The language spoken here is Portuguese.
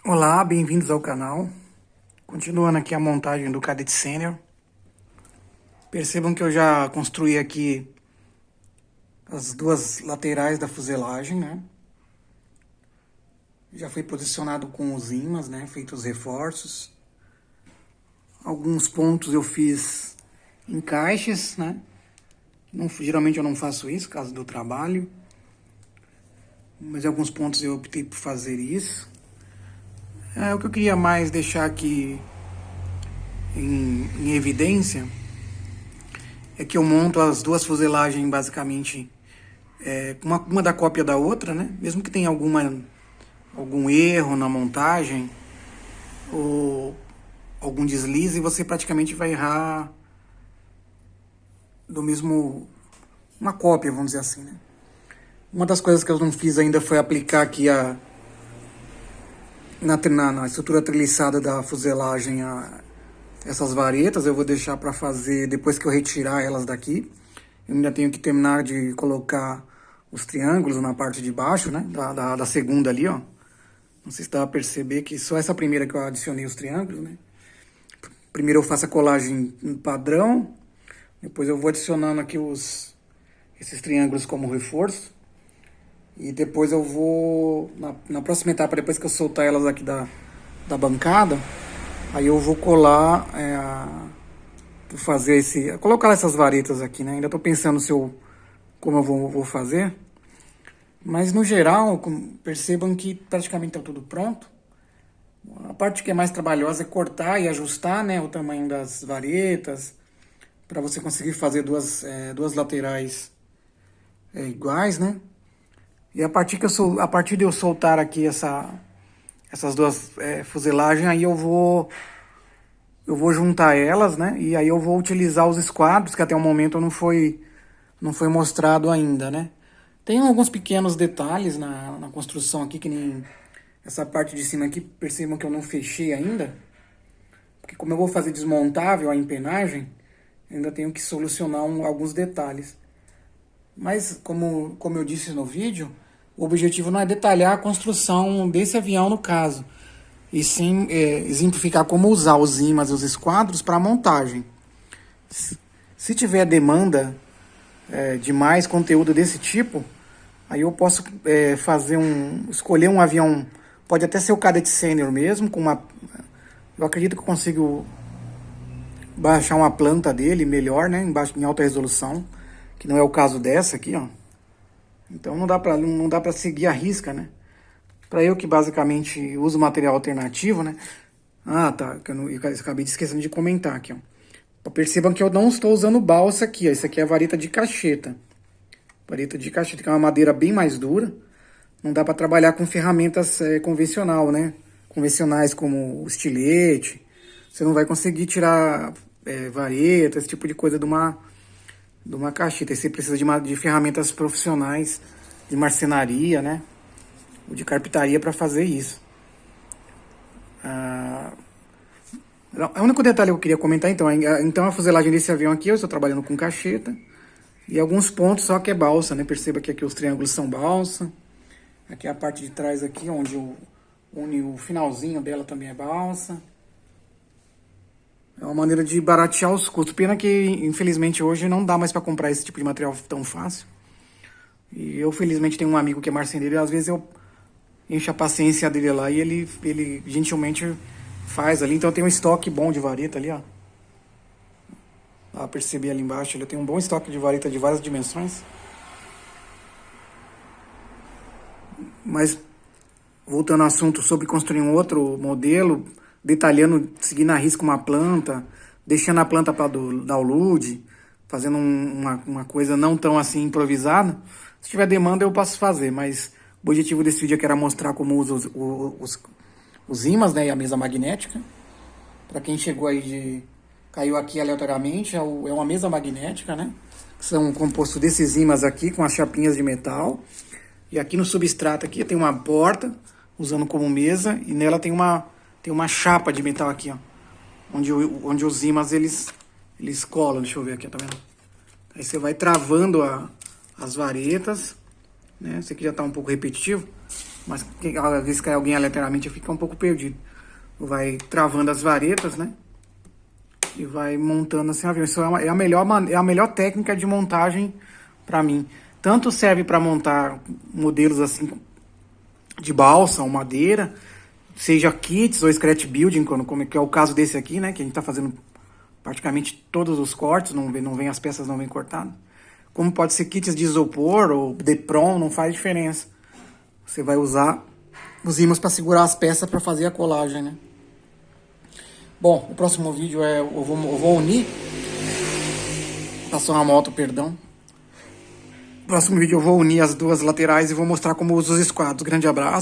Olá, bem-vindos ao canal. Continuando aqui a montagem do Cadet Senior. Percebam que eu já construí aqui as duas laterais da fuselagem, né? Já foi posicionado com os ímãs, né? Feitos os reforços. Alguns pontos eu fiz encaixes, né? Geralmente eu não faço isso, caso do trabalho. Mas em alguns pontos eu optei por fazer isso. O que eu queria mais deixar aqui em evidência é que eu monto as duas fuselagens basicamente uma da cópia da outra, né? Mesmo que tenha algum erro na montagem ou algum deslize, você praticamente vai errar do mesmo, uma cópia, vamos dizer assim, né? Uma das coisas que eu não fiz ainda foi aplicar aqui na estrutura treliçada da fuselagem essas varetas. Eu vou deixar para fazer depois que eu retirar elas daqui. Eu ainda tenho que terminar de colocar os triângulos na parte de baixo, né? Da segunda ali, ó. Não sei se dá pra perceber que só essa primeira que eu adicionei os triângulos, né? Primeiro eu faço a colagem padrão, depois eu vou adicionando aqui esses triângulos como reforço. E depois eu vou, na próxima etapa, depois que eu soltar elas aqui da bancada, aí eu vou colar, colocar essas varetas aqui, né? Ainda tô pensando como eu vou fazer. Mas no geral, percebam que praticamente tá tudo pronto. A parte que é mais trabalhosa é cortar e ajustar, né, o tamanho das varetas, para você conseguir fazer duas laterais iguais, né? E a partir de eu soltar aqui essas duas fuselagens, aí eu vou juntar elas, né? E aí eu vou utilizar os esquadros, que até o momento não foi mostrado ainda, né? Tem alguns pequenos detalhes na construção aqui, que nem essa parte de cima aqui, percebam que eu não fechei ainda. Porque como eu vou fazer desmontável a empenagem, ainda tenho que solucionar alguns detalhes. Mas, como eu disse no vídeo, o objetivo não é detalhar a construção desse avião no caso, e sim exemplificar como usar os ímãs e os esquadros para a montagem. Se tiver demanda de mais conteúdo desse tipo, aí eu posso escolher um avião, pode até ser o Cadet Senior mesmo, eu acredito que eu consigo baixar uma planta dele melhor, né, em alta resolução, que não é o caso dessa aqui, ó. Então não dá pra seguir a risca, né? Para eu que basicamente uso material alternativo, né? Ah, tá, eu acabei esquecendo de comentar aqui, ó. Percebam que eu não estou usando balsa aqui, ó. Isso aqui é a vareta de cacheta. Vareta de cacheta, que é uma madeira bem mais dura. Não dá para trabalhar com ferramentas convencionais como o estilete. Você não vai conseguir tirar vareta, esse tipo de coisa de uma cacheta. Você precisa de ferramentas profissionais, de marcenaria, né? Ou de carpintaria para fazer isso. O único detalhe que eu queria comentar, então a fuselagem desse avião aqui, eu estou trabalhando com cacheta. E alguns pontos só que é balsa, né? Perceba que aqui os triângulos são balsa. Aqui a parte de trás aqui, onde o finalzinho dela também é balsa. É uma maneira de baratear os custos. Pena que, infelizmente, hoje não dá mais para comprar esse tipo de material tão fácil. E eu, felizmente, tenho um amigo que é marceneiro e às vezes eu encho a paciência dele lá e ele gentilmente faz ali. Então eu tenho um estoque bom de vareta ali, ó. Dá pra perceber ali embaixo, ele tem um bom estoque de vareta de várias dimensões. Mas, voltando ao assunto sobre construir um outro modelo, detalhando, seguindo a risco uma planta, deixando a planta para download, fazendo uma coisa não tão assim improvisada. Se tiver demanda eu posso fazer, mas o objetivo desse vídeo aqui era mostrar como usa os ímãs, né, e a mesa magnética. Para quem chegou aí caiu aqui aleatoriamente, é uma mesa magnética, né? São compostos desses ímãs aqui com as chapinhas de metal. E aqui no substrato aqui tem uma porta, usando como mesa, e nela tem uma chapa de metal aqui, ó. Onde os ímãs eles colam, deixa eu ver aqui, tá vendo? Aí você vai travando as varetas, né? Esse aqui já tá um pouco repetitivo. mas às vezes cai alguém aleatoriamente, fica um pouco perdido. Vai travando as varetas, né? E vai montando assim, isso é a melhor técnica de montagem para mim. Tanto serve para montar modelos assim de balsa ou madeira, seja kits ou scratch building, como que é o caso desse aqui, né? Que a gente está fazendo praticamente todos os cortes, não vem as peças não vêm cortadas. Como pode ser kits de isopor ou Depron, não faz diferença. Você vai usar os ímãs para segurar as peças para fazer a colagem, né? Bom, o próximo vídeo eu vou unir. Passou uma moto, perdão. No próximo vídeo eu vou unir as duas laterais e vou mostrar como uso os esquadros. Grande abraço.